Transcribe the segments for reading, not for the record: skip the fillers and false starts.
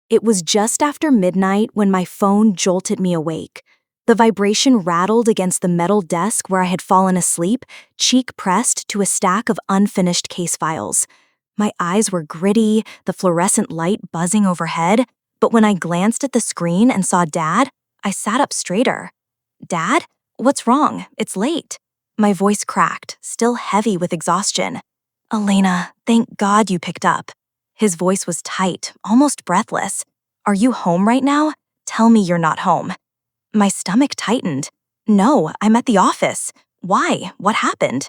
It was just after midnight when my phone jolted me awake. The vibration rattled against the metal desk where I had fallen asleep, cheek pressed to a stack of unfinished case files. My eyes were gritty, the fluorescent light buzzing overhead, but when I glanced at the screen and saw Dad, I sat up straighter. "Dad? What's wrong? It's late." My voice cracked, still heavy with exhaustion. "Elena, thank God you picked up." His voice was tight, almost breathless. "Are you home right now? Tell me you're not home." My stomach tightened. "No, I'm at the office. Why? What happened?"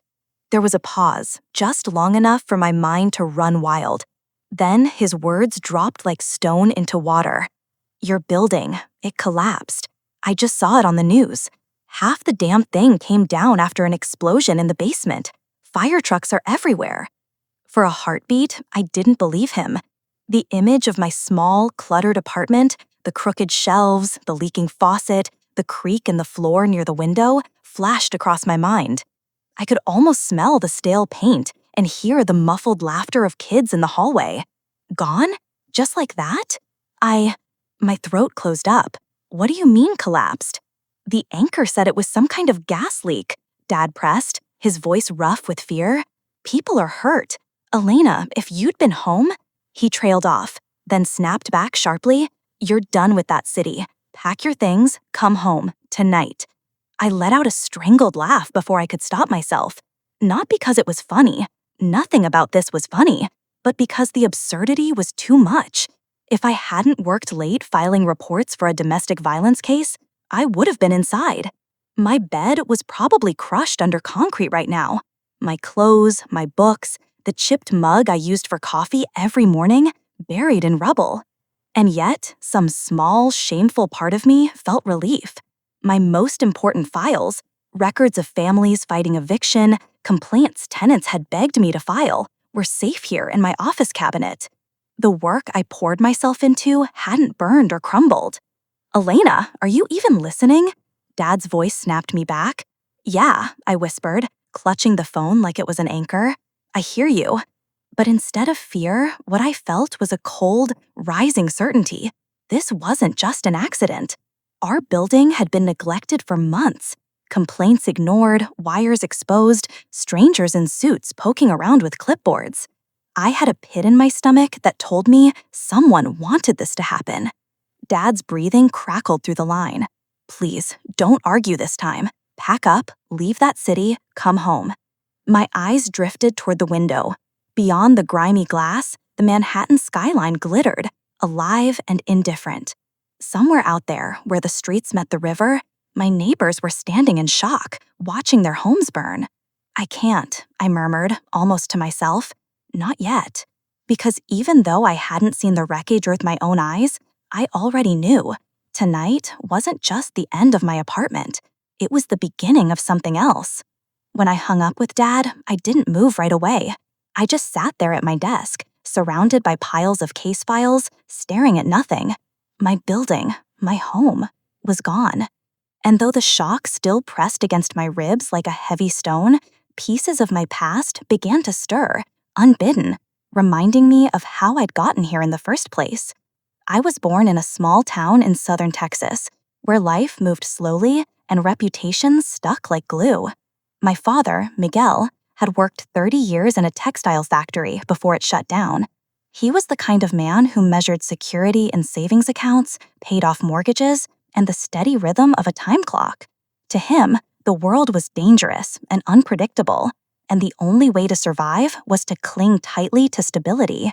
There was a pause, just long enough for my mind to run wild. Then his words dropped like stone into water. "Your building, it collapsed. I just saw it on the news. Half the damn thing came down after an explosion in the basement. Fire trucks are everywhere." For a heartbeat, I didn't believe him. The image of my small, cluttered apartment, the crooked shelves, the leaking faucet, the creak in the floor near the window, flashed across my mind. I could almost smell the stale paint and hear the muffled laughter of kids in the hallway. Gone? Just like that? My throat closed up. "What do you mean collapsed?" "The anchor said it was some kind of gas leak," Dad pressed, his voice rough with fear. "People are hurt. Elena, if you'd been home..." He trailed off, then snapped back sharply. "You're done with that city. Pack your things, come home, tonight." I let out a strangled laugh before I could stop myself. Not because it was funny. Nothing about this was funny, but because the absurdity was too much. If I hadn't worked late filing reports for a domestic violence case, I would have been inside. My bed was probably crushed under concrete right now. My clothes, my books, the chipped mug I used for coffee every morning, buried in rubble. And yet, some small, shameful part of me felt relief. My most important files, records of families fighting eviction, complaints tenants had begged me to file, were safe here in my office cabinet. The work I poured myself into hadn't burned or crumbled. "Elena, are you even listening?" Dad's voice snapped me back. "Yeah," I whispered, clutching the phone like it was an anchor. "I hear you." But instead of fear, what I felt was a cold, rising certainty. This wasn't just an accident. Our building had been neglected for months. Complaints ignored, wires exposed, strangers in suits poking around with clipboards. I had a pit in my stomach that told me someone wanted this to happen. Dad's breathing crackled through the line. "Please, don't argue this time. Pack up, leave that city, come home." My eyes drifted toward the window. Beyond the grimy glass, the Manhattan skyline glittered, alive and indifferent. Somewhere out there, where the streets met the river, my neighbors were standing in shock, watching their homes burn. "I can't," I murmured, almost to myself. "Not yet." Because even though I hadn't seen the wreckage with my own eyes, I already knew. Tonight wasn't just the end of my apartment. It was the beginning of something else. When I hung up with Dad, I didn't move right away. I just sat there at my desk, surrounded by piles of case files, staring at nothing. My building, my home, was gone. And though the shock still pressed against my ribs like a heavy stone, pieces of my past began to stir, unbidden, reminding me of how I'd gotten here in the first place. I was born in a small town in southern Texas, where life moved slowly and reputations stuck like glue. My father, Miguel, had worked 30 years in a textile factory before it shut down. He was the kind of man who measured security in savings accounts, paid off mortgages, and the steady rhythm of a time clock. To him, the world was dangerous and unpredictable, and the only way to survive was to cling tightly to stability.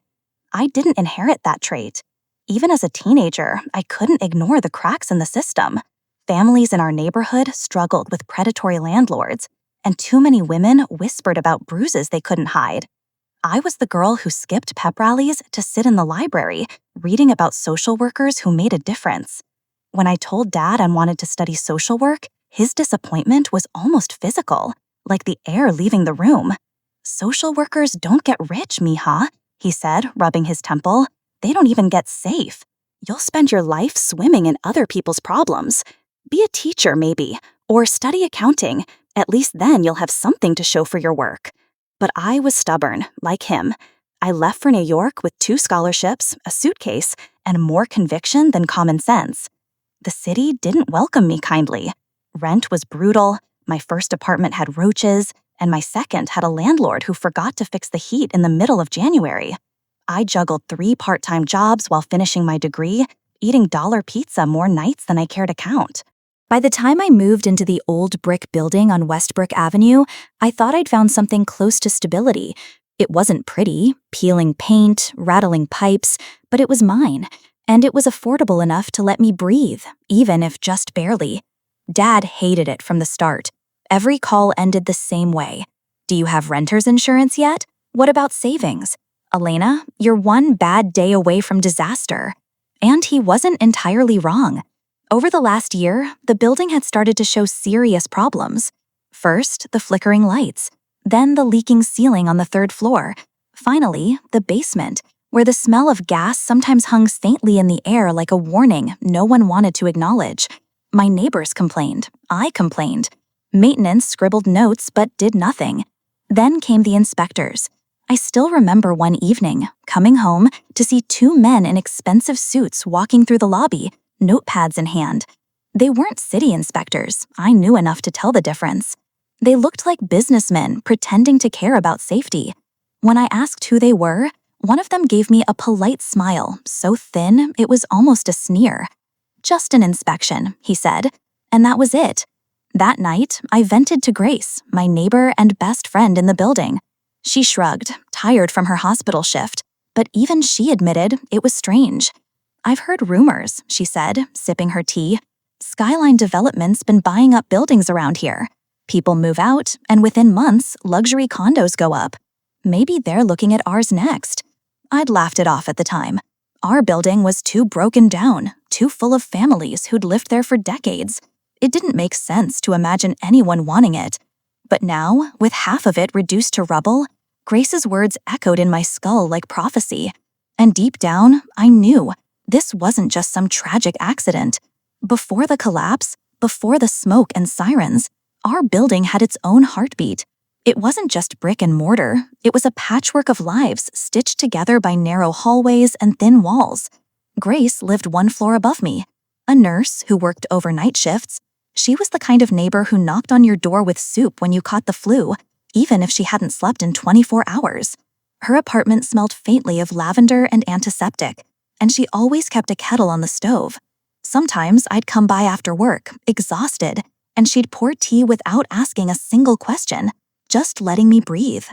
I didn't inherit that trait. Even as a teenager, I couldn't ignore the cracks in the system. Families in our neighborhood struggled with predatory landlords, and too many women whispered about bruises they couldn't hide. I was the girl who skipped pep rallies to sit in the library, reading about social workers who made a difference. When I told Dad I wanted to study social work, his disappointment was almost physical, like the air leaving the room. "Social workers don't get rich, mija," he said, rubbing his temple. "They don't even get safe. You'll spend your life swimming in other people's problems. Be a teacher, maybe, or study accounting. At least then you'll have something to show for your work." But I was stubborn, like him. I left for New York with 2 scholarships, a suitcase, and more conviction than common sense. The city didn't welcome me kindly. Rent was brutal, my first apartment had roaches, and my second had a landlord who forgot to fix the heat in the middle of January. I juggled 3 part-time jobs while finishing my degree, eating dollar pizza more nights than I care to count. By the time I moved into the old brick building on Westbrook Avenue, I thought I'd found something close to stability. It wasn't pretty, peeling paint, rattling pipes, but it was mine, and it was affordable enough to let me breathe, even if just barely. Dad hated it from the start. Every call ended the same way. Do you have renter's insurance yet? What about savings? Elena, you're one bad day away from disaster. And he wasn't entirely wrong. Over the last year, the building had started to show serious problems. First, the flickering lights, then the leaking ceiling on the 3rd floor, finally, the basement, where the smell of gas sometimes hung faintly in the air like a warning no one wanted to acknowledge. My neighbors complained. I complained. Maintenance scribbled notes but did nothing. Then came the inspectors. I still remember one evening, coming home, to see 2 men in expensive suits walking through the lobby, notepads in hand. They weren't city inspectors. I knew enough to tell the difference. They looked like businessmen pretending to care about safety. When I asked who they were, one of them gave me a polite smile, so thin it was almost a sneer. "Just an inspection," he said, and that was it. That night, I vented to Grace, my neighbor and best friend in the building. She shrugged, tired from her hospital shift, but even she admitted it was strange. "I've heard rumors," she said, sipping her tea. "Skyline Development's been buying up buildings around here. People move out, and within months, luxury condos go up. Maybe they're looking at ours next." I'd laughed it off at the time. Our building was too broken down, too full of families who'd lived there for decades. It didn't make sense to imagine anyone wanting it. But now, with half of it reduced to rubble, Grace's words echoed in my skull like prophecy. And deep down, I knew this wasn't just some tragic accident. Before the collapse, before the smoke and sirens, our building had its own heartbeat. It wasn't just brick and mortar, it was a patchwork of lives stitched together by narrow hallways and thin walls. Grace lived 1 floor above me, a nurse who worked overnight shifts. She was the kind of neighbor who knocked on your door with soup when you caught the flu, even if she hadn't slept in 24 hours. Her apartment smelled faintly of lavender and antiseptic, and she always kept a kettle on the stove. Sometimes I'd come by after work, exhausted, and she'd pour tea without asking a single question, just letting me breathe.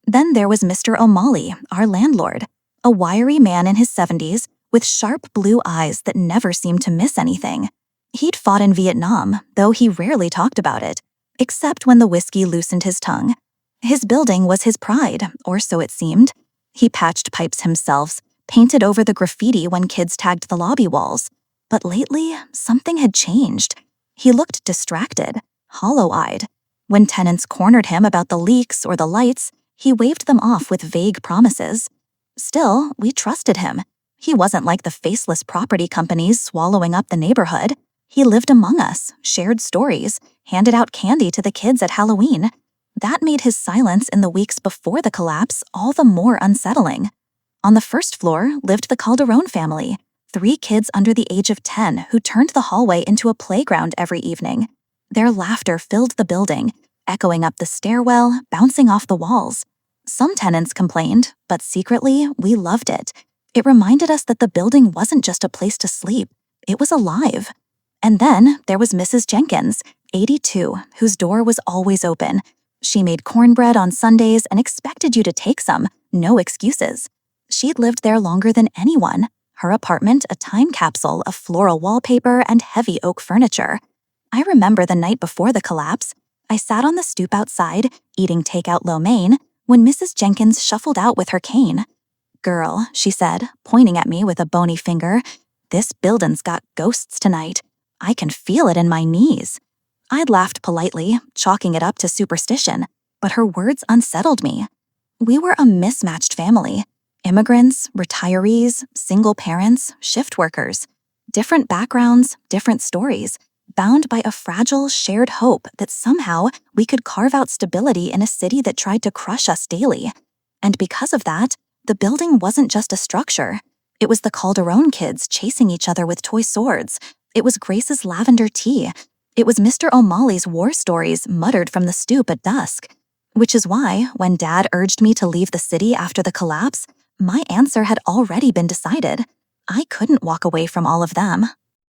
Then there was Mr. O'Malley, our landlord, a wiry man in his 70s with sharp blue eyes that never seemed to miss anything. He'd fought in Vietnam, though he rarely talked about it, except when the whiskey loosened his tongue. His building was his pride, or so it seemed. He patched pipes himself, painted over the graffiti when kids tagged the lobby walls. But lately, something had changed. He looked distracted, hollow-eyed. When tenants cornered him about the leaks or the lights, he waved them off with vague promises. Still, we trusted him. He wasn't like the faceless property companies swallowing up the neighborhood. He lived among us, shared stories, handed out candy to the kids at Halloween. That made his silence in the weeks before the collapse all the more unsettling. On the 1st floor lived the Calderon family, 3 kids under the age of 10 who turned the hallway into a playground every evening. Their laughter filled the building, echoing up the stairwell, bouncing off the walls. Some tenants complained, but secretly, we loved it. It reminded us that the building wasn't just a place to sleep, it was alive. And then there was Mrs. Jenkins, 82, whose door was always open. She made cornbread on Sundays and expected you to take some, no excuses. She'd lived there longer than anyone, her apartment a time capsule of floral wallpaper and heavy oak furniture. I remember the night before the collapse, I sat on the stoop outside, eating takeout lo mein, when Mrs. Jenkins shuffled out with her cane. "Girl," she said, pointing at me with a bony finger, "this building's got ghosts tonight. I can feel it in my knees." I'd laughed politely, chalking it up to superstition, but her words unsettled me. We were a mismatched family. Immigrants, retirees, single parents, shift workers. Different backgrounds, different stories, bound by a fragile, shared hope that somehow we could carve out stability in a city that tried to crush us daily. And because of that, The building wasn't just a structure. It was the Calderon kids chasing each other with toy swords. It was Grace's lavender tea. It was Mr. O'Malley's war stories muttered from the stoop at dusk. Which is why, when Dad urged me to leave the city after the collapse, my answer had already been decided. I couldn't walk away from all of them.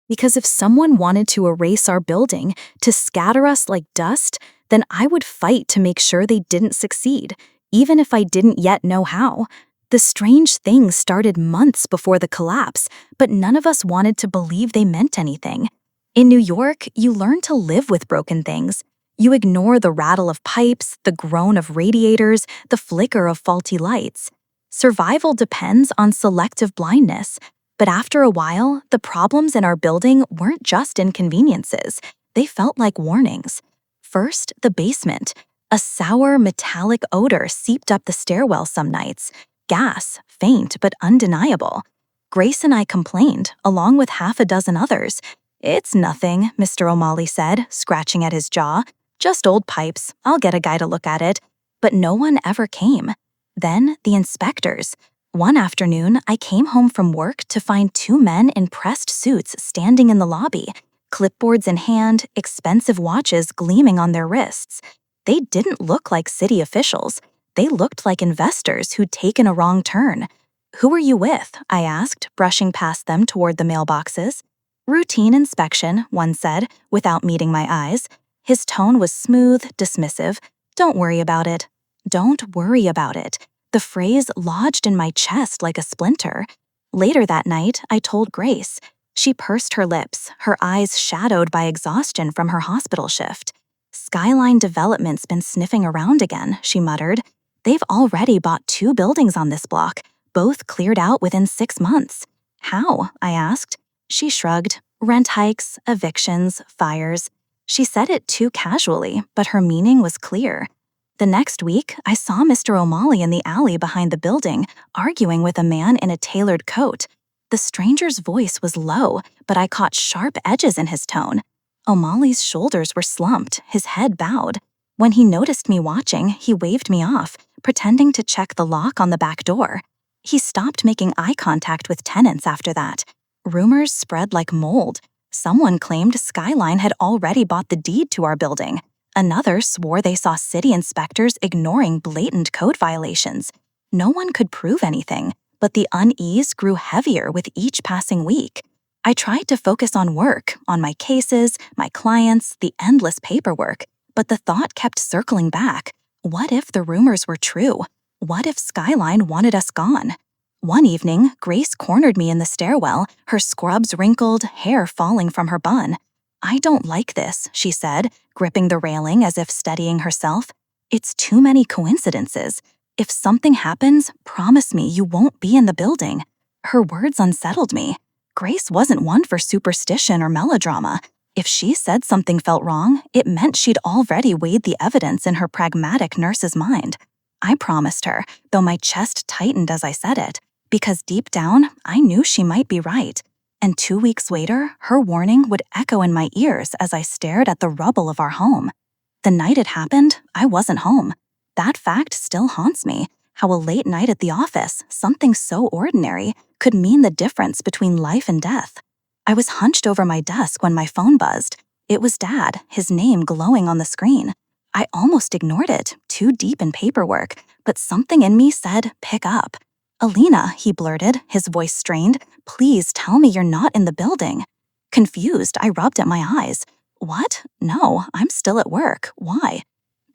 Because if someone wanted to erase our building, to scatter us like dust, then I would fight to make sure they didn't succeed, even if I didn't yet know how. The strange things started months before the collapse, but none of us wanted to believe they meant anything. In New York, you learn to live with broken things. You ignore the rattle of pipes, the groan of radiators, the flicker of faulty lights. Survival depends on selective blindness. But after a while, the problems in our building weren't just inconveniences. They felt like warnings. First, the basement. A sour, metallic odor seeped up the stairwell some nights. Gas, faint but undeniable. Grace and I complained, along with half a dozen others. "It's nothing," Mr. O'Malley said, scratching at his jaw. "Just old pipes. I'll get a guy to look at it." But no one ever came. Then, the inspectors. One afternoon, I came home from work to find two men in pressed suits standing in the lobby, clipboards in hand, expensive watches gleaming on their wrists. They didn't look like city officials. They looked like investors who'd taken a wrong turn. "Who are you with?" I asked, brushing past them toward the mailboxes. "Routine inspection," one said, without meeting my eyes. His tone was smooth, dismissive. "Don't worry about it." Don't worry about it. The phrase lodged in my chest like a splinter. Later that night, I told Grace. She pursed her lips, her eyes shadowed by exhaustion from her hospital shift. "Skyline Development's been sniffing around again," she muttered. "They've already bought 2 buildings on this block, both cleared out within 6 months. How?" I asked. She shrugged. "Rent hikes, evictions, fires." She said it too casually, but her meaning was clear. The next week, I saw Mr. O'Malley in the alley behind the building, arguing with a man in a tailored coat. The stranger's voice was low, but I caught sharp edges in his tone. O'Malley's shoulders were slumped, his head bowed. When he noticed me watching, he waved me off, pretending to check the lock on the back door. He stopped making eye contact with tenants after that. Rumors spread like mold. Someone claimed Skyline had already bought the deed to our building. Another swore they saw city inspectors ignoring blatant code violations. No one could prove anything, but the unease grew heavier with each passing week. I tried to focus on work, on my cases, my clients, the endless paperwork, but the thought kept circling back. What if the rumors were true? What if Skyline wanted us gone? One evening, Grace cornered me in the stairwell, her scrubs wrinkled, hair falling from her bun. "I don't like this," she said, gripping the railing as if steadying herself. "It's too many coincidences. If something happens, promise me you won't be in the building." Her words unsettled me. Grace wasn't one for superstition or melodrama. If she said something felt wrong, it meant she'd already weighed the evidence in her pragmatic nurse's mind. I promised her, though my chest tightened as I said it, because deep down, I knew she might be right. And 2 weeks later, her warning would echo in my ears as I stared at the rubble of our home. The night it happened, I wasn't home. That fact still haunts me, how a late night at the office, something so ordinary, could mean the difference between life and death. I was hunched over my desk when my phone buzzed. It was Dad, his name glowing on the screen. I almost ignored it, too deep in paperwork, but something in me said, "Pick up." "Alina," he blurted, his voice strained, "please tell me you're not in the building." Confused, I rubbed at my eyes. "What? No, I'm still at work. Why?"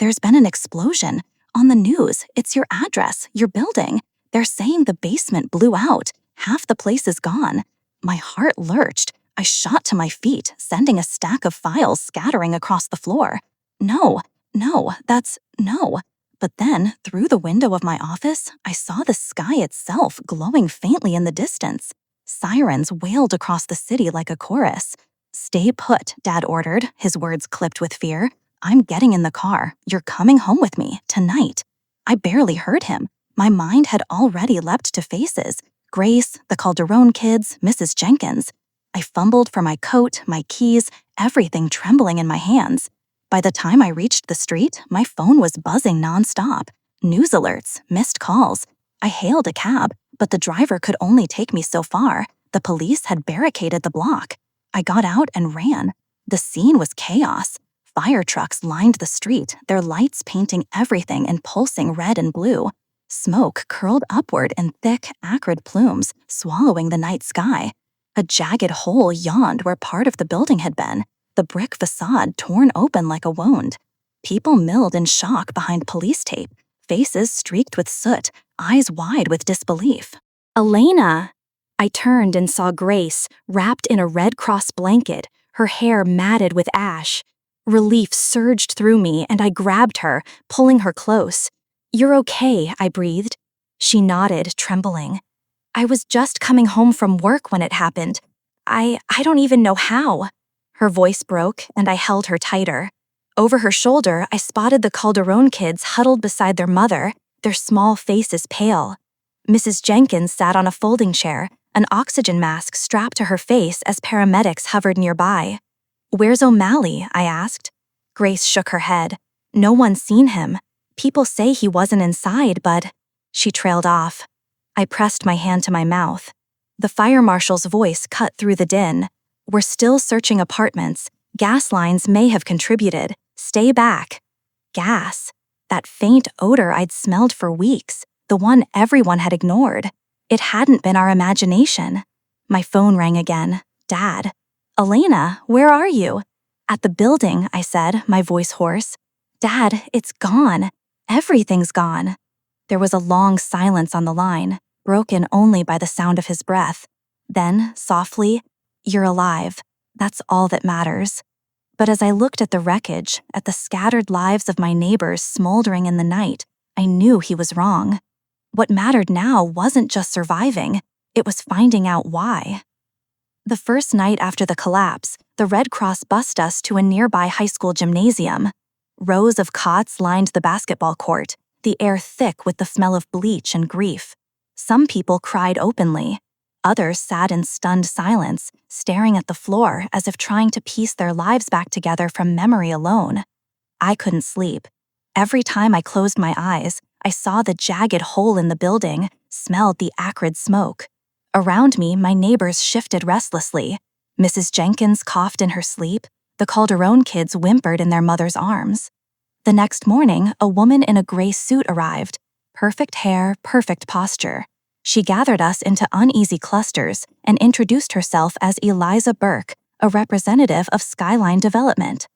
"There's been an explosion. On the news, it's your address, your building. They're saying the basement blew out. Half the place is gone." My heart lurched. I shot to my feet, sending a stack of files scattering across the floor. No. But then, through the window of my office, I saw the sky itself glowing faintly in the distance. Sirens wailed across the city like a chorus. "Stay put," Dad ordered, his words clipped with fear. "I'm getting in the car. You're coming home with me, tonight." I barely heard him. My mind had already leapt to faces. Grace, the Calderon kids, Mrs. Jenkins. I fumbled for my coat, my keys, everything trembling in my hands. By the time I reached the street, my phone was buzzing nonstop. News alerts, missed calls. I hailed a cab, but the driver could only take me so far. The police had barricaded the block. I got out and ran. The scene was chaos. Fire trucks lined the street, their lights painting everything in pulsing red and blue. Smoke curled upward in thick, acrid plumes, swallowing the night sky. A jagged hole yawned where part of the building had been, the brick facade torn open like a wound. People milled in shock behind police tape, faces streaked with soot, eyes wide with disbelief. "Elena!" I turned and saw Grace, wrapped in a Red Cross blanket, her hair matted with ash. Relief surged through me, and I grabbed her, pulling her close. "You're okay," I breathed. She nodded, trembling. "I was just coming home from work when it happened. I don't even know how." Her voice broke, and I held her tighter. Over her shoulder, I spotted the Calderon kids huddled beside their mother, their small faces pale. Mrs. Jenkins sat on a folding chair, an oxygen mask strapped to her face as paramedics hovered nearby. "Where's O'Malley?" I asked. Grace shook her head. "No one's seen him. People say he wasn't inside, but—" She trailed off. I pressed my hand to my mouth. The fire marshal's voice cut through the din. "We're still searching apartments. Gas lines may have contributed. Stay back." Gas. That faint odor I'd smelled for weeks, the one everyone had ignored. It hadn't been our imagination. My phone rang again. Dad. "Elena, where are you?" "At the building," I said, my voice hoarse. "Dad, it's gone. Everything's gone." There was a long silence on the line, broken only by the sound of his breath. Then, softly, "You're alive. That's all that matters." But as I looked at the wreckage, at the scattered lives of my neighbors smoldering in the night, I knew he was wrong. What mattered now wasn't just surviving, it was finding out why. The first night after the collapse, the Red Cross bused us to a nearby high school gymnasium. Rows of cots lined the basketball court, the air thick with the smell of bleach and grief. Some people cried openly. Others sat in stunned silence, staring at the floor as if trying to piece their lives back together from memory alone. I couldn't sleep. Every time I closed my eyes, I saw the jagged hole in the building, smelled the acrid smoke. Around me, my neighbors shifted restlessly. Mrs. Jenkins coughed in her sleep. The Calderon kids whimpered in their mother's arms. The next morning, a woman in a gray suit arrived. Perfect hair, perfect posture. She gathered us into uneasy clusters and introduced herself as Eliza Burke, a representative of Skyline Development.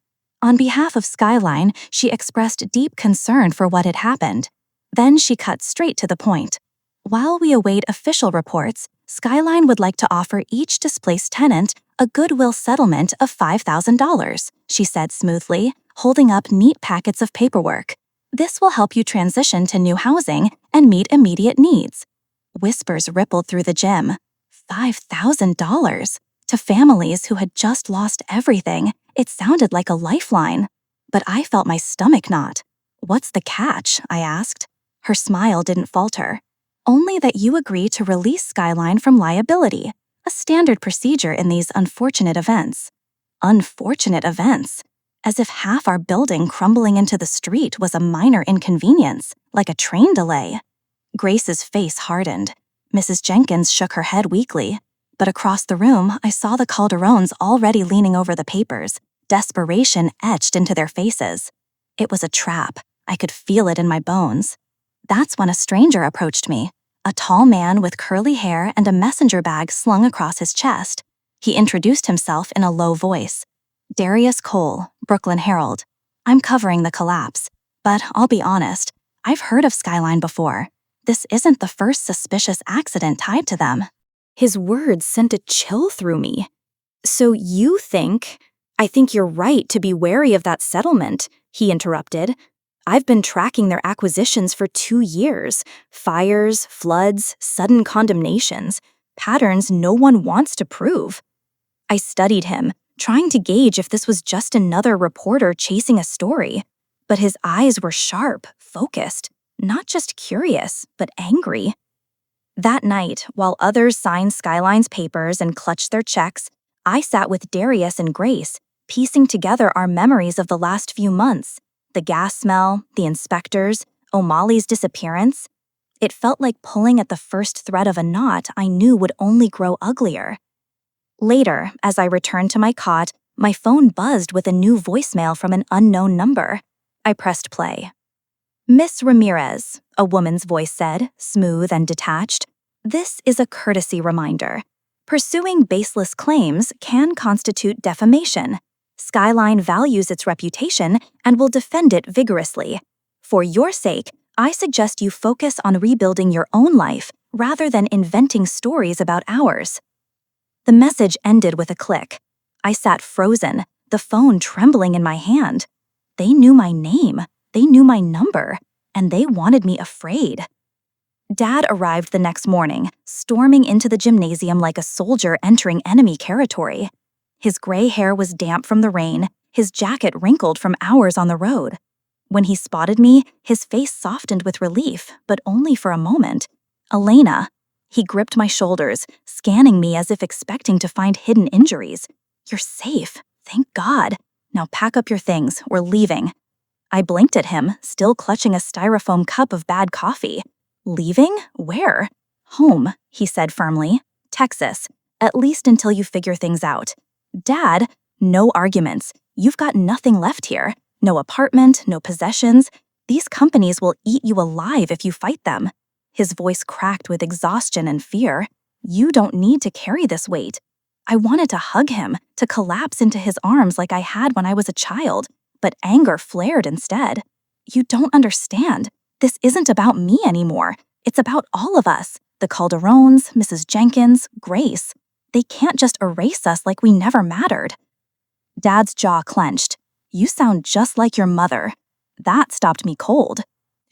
On behalf of Skyline, she expressed deep concern for what had happened. Then she cut straight to the point. "While we await official reports, Skyline would like to offer each displaced tenant a goodwill settlement of $5,000, she said smoothly, holding up neat packets of paperwork. "This will help you transition to new housing and meet immediate needs." Whispers rippled through the gym. $5,000? To families who had just lost everything, it sounded like a lifeline. But I felt my stomach knot. "What's the catch?" I asked. Her smile didn't falter. "Only that you agree to release Skyline from liability, a standard procedure in these unfortunate events." Unfortunate events? As if half our building crumbling into the street was a minor inconvenience, like a train delay. Grace's face hardened. Mrs. Jenkins shook her head weakly. But across the room, I saw the Calderons already leaning over the papers, desperation etched into their faces. It was a trap. I could feel it in my bones. That's when a stranger approached me, a tall man with curly hair and a messenger bag slung across his chest. He introduced himself in a low voice. "Darius Cole, Brooklyn Herald. I'm covering the collapse. But I'll be honest, I've heard of Skyline before. This isn't the first suspicious accident tied to them." His words sent a chill through me. "So you think—" "I think you're right to be wary of that settlement," he interrupted. "I've been tracking their acquisitions for 2 years. Fires, floods, sudden condemnations, patterns no one wants to prove." I studied him, trying to gauge if this was just another reporter chasing a story. But his eyes were sharp, focused, not just curious, but angry. That night, while others signed Skyline's papers and clutched their checks, I sat with Darius and Grace, piecing together our memories of the last few months. The gas smell, the inspectors, O'Malley's disappearance. It felt like pulling at the first thread of a knot I knew would only grow uglier. Later, as I returned to my cot, my phone buzzed with a new voicemail from an unknown number. I pressed play. "Miss Ramirez," a woman's voice said, smooth and detached. "This is a courtesy reminder. Pursuing baseless claims can constitute defamation. Skyline values its reputation and will defend it vigorously. For your sake, I suggest you focus on rebuilding your own life rather than inventing stories about ours." The message ended with a click. I sat frozen, the phone trembling in my hand. They knew my name, they knew my number, and they wanted me afraid. Dad arrived the next morning, storming into the gymnasium like a soldier entering enemy territory. His gray hair was damp from the rain, his jacket wrinkled from hours on the road. When he spotted me, his face softened with relief, but only for a moment. "Elena." He gripped my shoulders, scanning me as if expecting to find hidden injuries. "You're safe. Thank God. Now pack up your things. We're leaving." I blinked at him, still clutching a styrofoam cup of bad coffee. "Leaving? Where?" "Home," he said firmly. "Texas. At least until you figure things out." "Dad," no arguments. "You've got nothing left here. No apartment, no possessions. These companies will eat you alive if you fight them." His voice cracked with exhaustion and fear. "You don't need to carry this weight." I wanted to hug him, to collapse into his arms like I had when I was a child, but anger flared instead. "You don't understand. This isn't about me anymore. It's about all of us. The Calderones, Mrs. Jenkins, Grace. They can't just erase us like we never mattered." Dad's jaw clenched. "You sound just like your mother." That stopped me cold.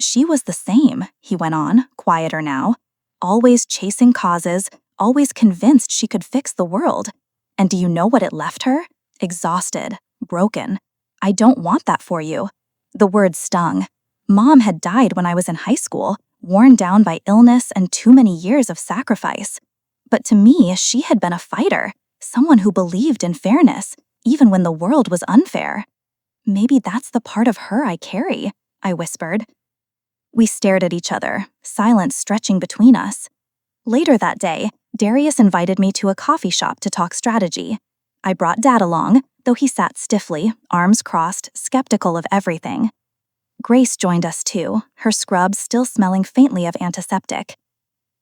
"She was the same," he went on, quieter now. "Always chasing causes, always convinced she could fix the world. And do you know what it left her? Exhausted, broken. I don't want that for you." The word stung. Mom had died when I was in high school, worn down by illness and too many years of sacrifice. But to me, she had been a fighter, someone who believed in fairness, even when the world was unfair. "Maybe that's the part of her I carry," I whispered. We stared at each other, silence stretching between us. Later that day, Darius invited me to a coffee shop to talk strategy. I brought Dad along, though he sat stiffly, arms crossed, skeptical of everything. Grace joined us too, her scrub still smelling faintly of antiseptic.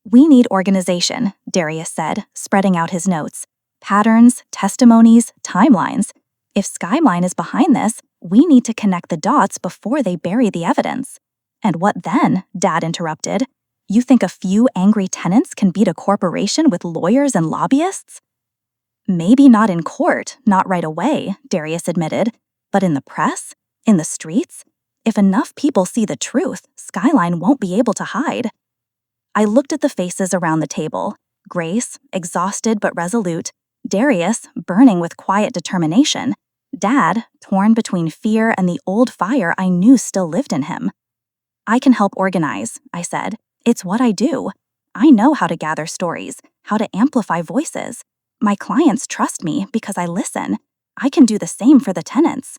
"We need organization," Darius said, spreading out his notes. "Patterns, testimonies, timelines. If Skyline is behind this, we need to connect the dots before they bury the evidence." "And what then?" Dad interrupted. "You think a few angry tenants can beat a corporation with lawyers and lobbyists?" "Maybe not in court, not right away," Darius admitted. "But in the press? In the streets? If enough people see the truth, Skyline won't be able to hide." I looked at the faces around the table. Grace, exhausted but resolute. Darius, burning with quiet determination. Dad, torn between fear and the old fire I knew still lived in him. "I can help organize," I said. "It's what I do. I know how to gather stories, how to amplify voices. My clients trust me because I listen. I can do the same for the tenants."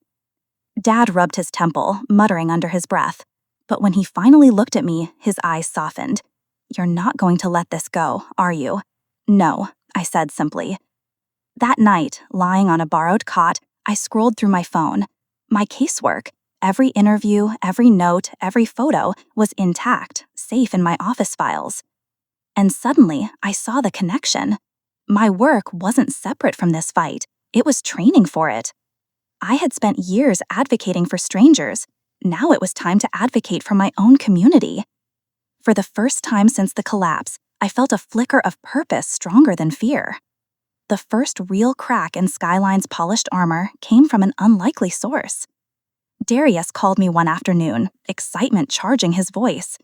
Dad rubbed his temple, muttering under his breath. But when he finally looked at me, his eyes softened. "You're not going to let this go, are you?" "No," I said simply. That night, lying on a borrowed cot, I scrolled through my phone. My casework, every interview, every note, every photo, was intact, safe in my office files. And suddenly, I saw the connection. My work wasn't separate from this fight. It was training for it. I had spent years advocating for strangers. Now it was time to advocate for my own community. For the first time since the collapse, I felt a flicker of purpose stronger than fear. The first real crack in Skyline's polished armor came from an unlikely source. Darius called me one afternoon, excitement charging his voice.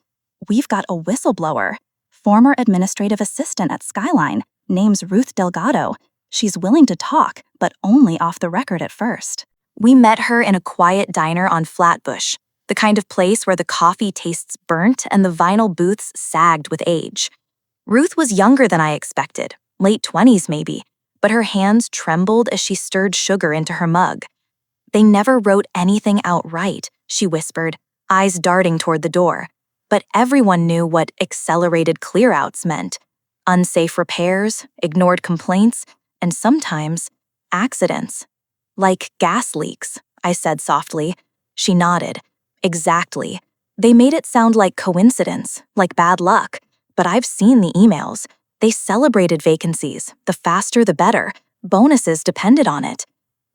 "We've got a whistleblower. Former administrative assistant at Skyline, name's Ruth Delgado. She's willing to talk, but only off the record at first." We met her in a quiet diner on Flatbush, the kind of place where the coffee tastes burnt and the vinyl booths sagged with age. Ruth was younger than I expected, late 20s maybe, but her hands trembled as she stirred sugar into her mug. "They never wrote anything outright," she whispered, eyes darting toward the door. But everyone knew what accelerated clearouts meant: unsafe repairs, ignored complaints, and sometimes accidents. Like gas leaks, I said softly. She nodded. Exactly. They made it sound like coincidence, like bad luck. But I've seen the emails. They celebrated vacancies. The faster the better. Bonuses depended on it.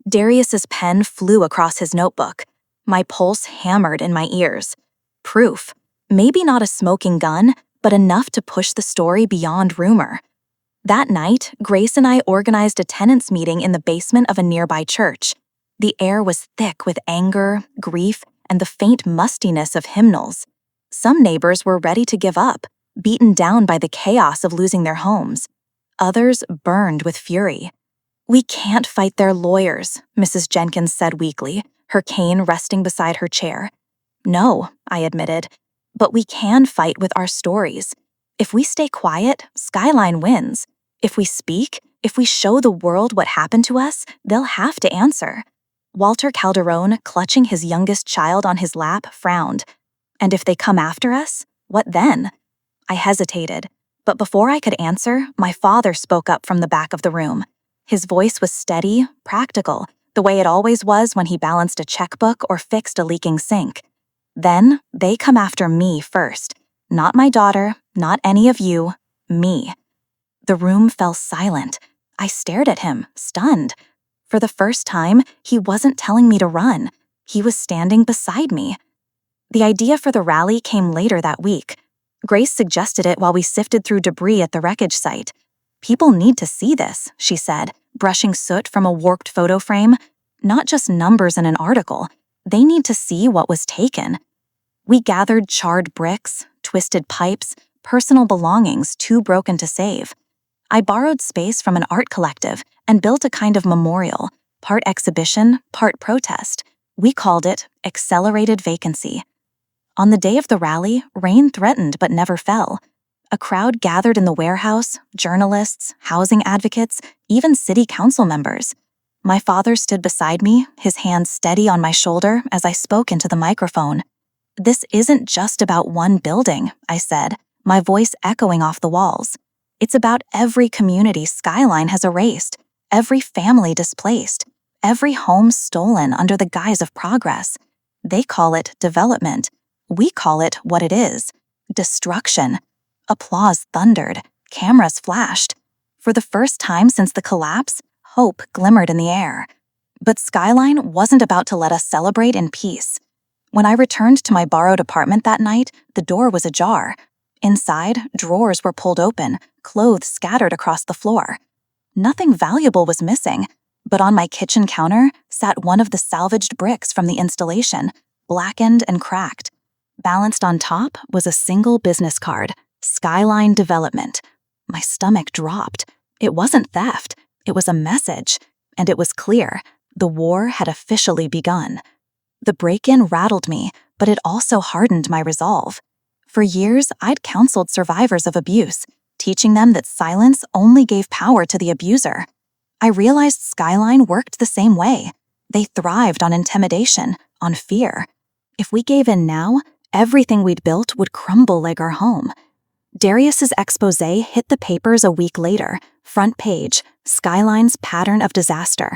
Darius's pen flew across his notebook. My pulse hammered in my ears. Proof. Maybe not a smoking gun, but enough to push the story beyond rumor. That night, Grace and I organized a tenants meeting in the basement of a nearby church. The air was thick with anger, grief, and the faint mustiness of hymnals. Some neighbors were ready to give up, beaten down by the chaos of losing their homes. Others burned with fury. "We can't fight their lawyers," Mrs. Jenkins said weakly, her cane resting beside her chair. "No," I admitted, "but we can fight with our stories. If we stay quiet, Skyline wins. If we speak, if we show the world what happened to us, they'll have to answer." Walter Calderon, clutching his youngest child on his lap, frowned. "And if they come after us, what then?" I hesitated, but before I could answer, my father spoke up from the back of the room. His voice was steady, practical, the way it always was when he balanced a checkbook or fixed a leaking sink. "Then they come after me first. Not my daughter, not any of you, me." The room fell silent. I stared at him, stunned. For the first time, he wasn't telling me to run. He was standing beside me. The idea for the rally came later that week. Grace suggested it while we sifted through debris at the wreckage site. "People need to see this," she said, brushing soot from a warped photo frame. "Not just numbers in an article. They need to see what was taken." We gathered charred bricks, twisted pipes, personal belongings too broken to save. I borrowed space from an art collective and built a kind of memorial, part exhibition, part protest. We called it Accelerated Vacancy. On the day of the rally, rain threatened but never fell. A crowd gathered in the warehouse, journalists, housing advocates, even city council members. My father stood beside me, his hand steady on my shoulder as I spoke into the microphone. "This isn't just about one building," I said, my voice echoing off the walls. "It's about every community Skyline has erased, every family displaced, every home stolen under the guise of progress. They call it development. We call it what it is: destruction." Applause thundered. Cameras flashed. For the first time since the collapse, hope glimmered in the air. But Skyline wasn't about to let us celebrate in peace. When I returned to my borrowed apartment that night, the door was ajar. Inside, drawers were pulled open, clothes scattered across the floor. Nothing valuable was missing, but on my kitchen counter sat one of the salvaged bricks from the installation, blackened and cracked. Balanced on top was a single business card: Skyline Development. My stomach dropped. It wasn't theft. It was a message. And it was clear: the war had officially begun. The break-in rattled me, but it also hardened my resolve. For years, I'd counseled survivors of abuse, teaching them that silence only gave power to the abuser. I realized Skyline worked the same way. They thrived on intimidation, on fear. If we gave in now, everything we'd built would crumble like our home. Darius's expose hit the papers a week later, front page: Skyline's pattern of disaster.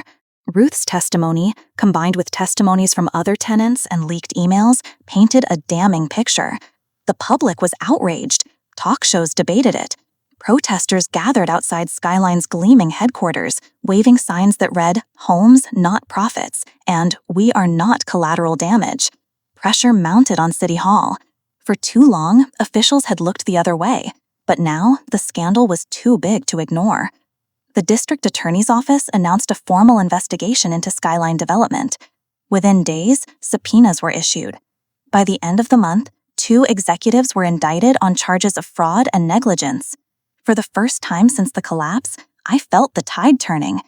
Ruth's testimony, combined with testimonies from other tenants and leaked emails, painted a damning picture. The public was outraged. Talk shows debated it. Protesters gathered outside Skyline's gleaming headquarters, waving signs that read, "Homes, not profits," and "We are not collateral damage." Pressure mounted on City Hall. For too long, officials had looked the other way, but now the scandal was too big to ignore. The district attorney's office announced a formal investigation into Skyline Development. Within days, subpoenas were issued. By the end of the month, 2 executives were indicted on charges of fraud and negligence. For the first time since the collapse, I felt the tide turning.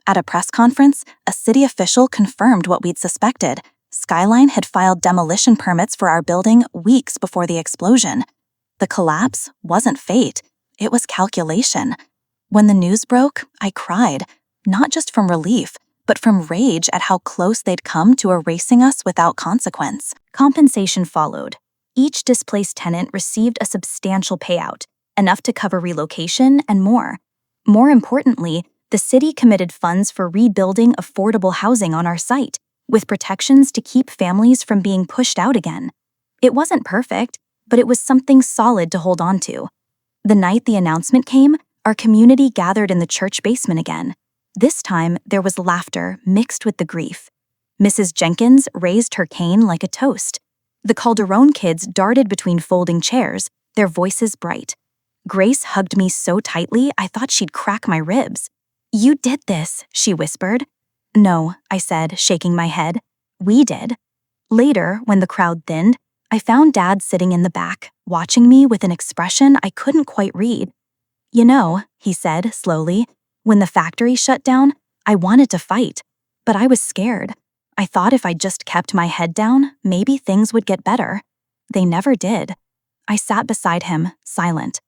At a press conference, a city official confirmed what we'd suspected: Skyline had filed demolition permits for our building weeks before the explosion. The collapse wasn't fate, it was calculation. When the news broke, I cried, not just from relief, but from rage at how close they'd come to erasing us without consequence. Compensation followed. Each displaced tenant received a substantial payout, enough to cover relocation and more. More importantly, the city committed funds for rebuilding affordable housing on our site, with protections to keep families from being pushed out again. It wasn't perfect, but it was something solid to hold on to. The night the announcement came, our community gathered in the church basement again. This time, there was laughter mixed with the grief. Mrs. Jenkins raised her cane like a toast. The Calderon kids darted between folding chairs, their voices bright. Grace hugged me so tightly I thought she'd crack my ribs. "You did this," she whispered. "No," I said, shaking my head. "We did." Later, when the crowd thinned, I found Dad sitting in the back, watching me with an expression I couldn't quite read. "You know," he said slowly, "when the factory shut down, I wanted to fight, but I was scared. I thought if I just kept my head down, maybe things would get better. They never did." I sat beside him, silent.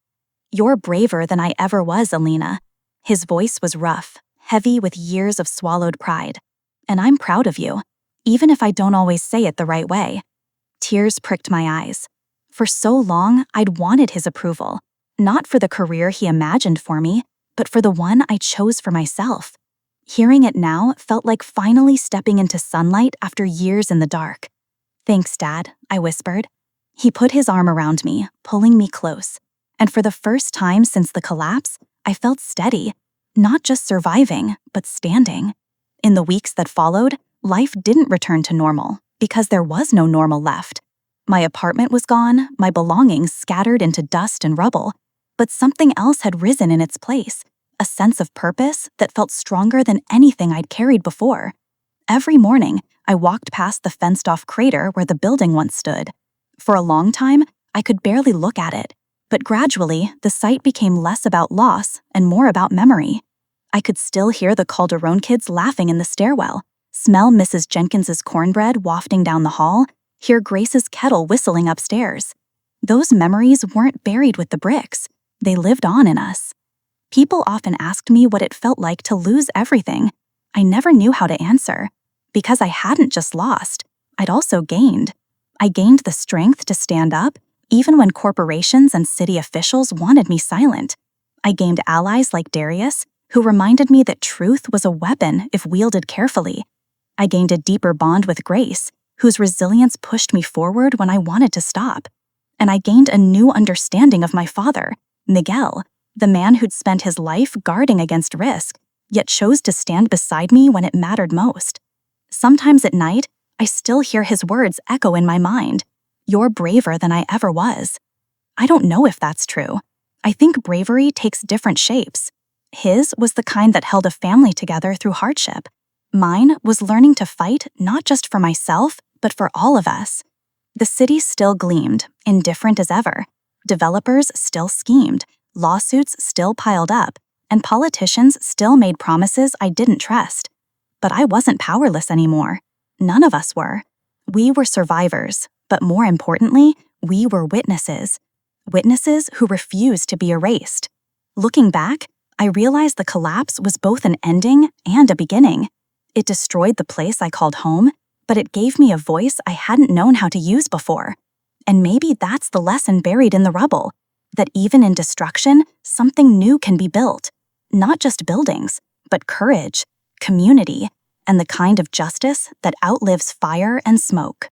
"You're braver than I ever was, Alina." His voice was rough, heavy with years of swallowed pride. "And I'm proud of you, even if I don't always say it the right way." Tears pricked my eyes. For so long, I'd wanted his approval, not for the career he imagined for me, but for the one I chose for myself. Hearing it now felt like finally stepping into sunlight after years in the dark. "Thanks, Dad," I whispered. He put his arm around me, pulling me close. And for the first time since the collapse, I felt steady, not just surviving, but standing. In the weeks that followed, life didn't return to normal, because there was no normal left. My apartment was gone, my belongings scattered into dust and rubble, but something else had risen in its place. A sense of purpose that felt stronger than anything I'd carried before. Every morning, I walked past the fenced-off crater where the building once stood. For a long time, I could barely look at it, but gradually, the site became less about loss and more about memory. I could still hear the Calderon kids laughing in the stairwell, smell Mrs. Jenkins's cornbread wafting down the hall, hear Grace's kettle whistling upstairs. Those memories weren't buried with the bricks. They lived on in us. People often asked me what it felt like to lose everything. I never knew how to answer. Because I hadn't just lost, I'd also gained. I gained the strength to stand up, even when corporations and city officials wanted me silent. I gained allies like Darius, who reminded me that truth was a weapon if wielded carefully. I gained a deeper bond with Grace, whose resilience pushed me forward when I wanted to stop. And I gained a new understanding of my father, Miguel, the man who'd spent his life guarding against risk, yet chose to stand beside me when it mattered most. Sometimes at night, I still hear his words echo in my mind. "You're braver than I ever was." I don't know if that's true. I think bravery takes different shapes. His was the kind that held a family together through hardship. Mine was learning to fight not just for myself, but for all of us. The city still gleamed, indifferent as ever. Developers still schemed, lawsuits still piled up, and politicians still made promises I didn't trust. But I wasn't powerless anymore. None of us were. We were survivors, but more importantly, we were witnesses. Witnesses who refused to be erased. Looking back, I realized the collapse was both an ending and a beginning. It destroyed the place I called home, but it gave me a voice I hadn't known how to use before. And maybe that's the lesson buried in the rubble, that even in destruction, something new can be built. Not just buildings, but courage, community, and the kind of justice that outlives fire and smoke.